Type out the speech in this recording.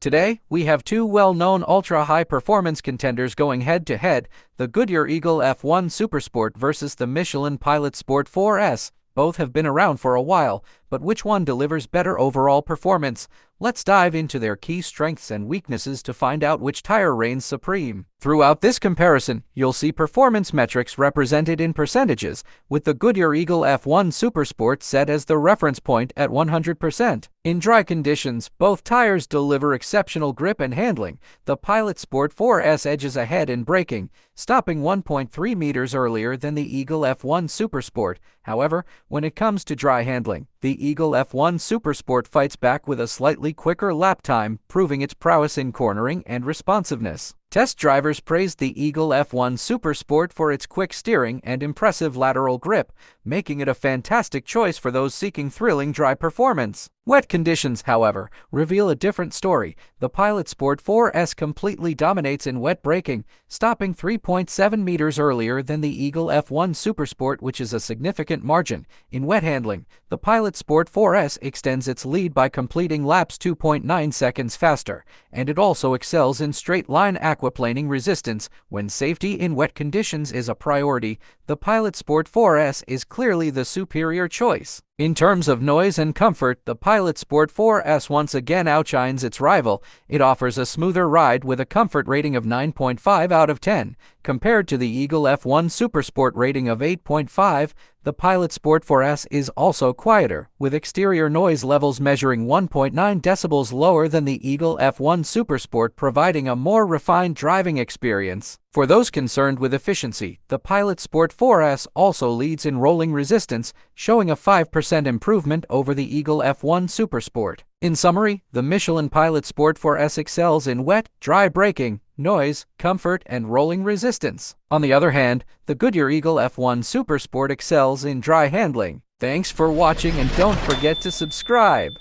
Today, we have two well-known ultra-high performance contenders going head-to-head, the Goodyear Eagle F1 SuperSport versus the Michelin Pilot Sport 4S. Both have been around for a while, but which one delivers better overall performance? Let's dive into their key strengths and weaknesses to find out which tire reigns supreme. Throughout this comparison, you'll see performance metrics represented in percentages, with the Goodyear Eagle F1 SuperSport set as the reference point at 100%. In dry conditions, both tires deliver exceptional grip and handling. The Pilot Sport 4S edges ahead in braking, stopping 1.3 meters earlier than the Eagle F1 SuperSport. However, when it comes to dry handling, the Eagle F1 SuperSport fights back with a slightly quicker lap time, proving its prowess in cornering and responsiveness. Test drivers praised the Eagle F1 SuperSport for its quick steering and impressive lateral grip, making it a fantastic choice for those seeking thrilling dry performance. Wet conditions, however, reveal a different story. The Pilot Sport 4S completely dominates in wet braking, stopping 3.7 meters earlier than the Eagle F1 SuperSport, which is a significant margin. In wet handling, the Pilot Sport 4S extends its lead by completing laps 2.9 seconds faster, and it also excels in straight-line aquaplaning resistance. When safety in wet conditions is a priority, the Pilot Sport 4S is clearly the superior choice. In terms of noise and comfort, the Pilot Sport 4S once again outshines its rival. It offers a smoother ride with a comfort rating of 9.5 out of 10. Compared to the Eagle F1 SuperSport rating of 8.5, the Pilot Sport 4S is also quieter, with exterior noise levels measuring 1.9 decibels lower than the Eagle F1 SuperSport, providing a more refined driving experience. For those concerned with efficiency, the Pilot Sport 4S also leads in rolling resistance, showing a 5% improvement over the Eagle F1 SuperSport. In summary, the Michelin Pilot Sport 4S excels in wet, dry braking, noise, comfort, and rolling resistance. On the other hand, the Goodyear Eagle F1 SuperSport excels in dry handling. Thanks for watching, and don't forget to subscribe.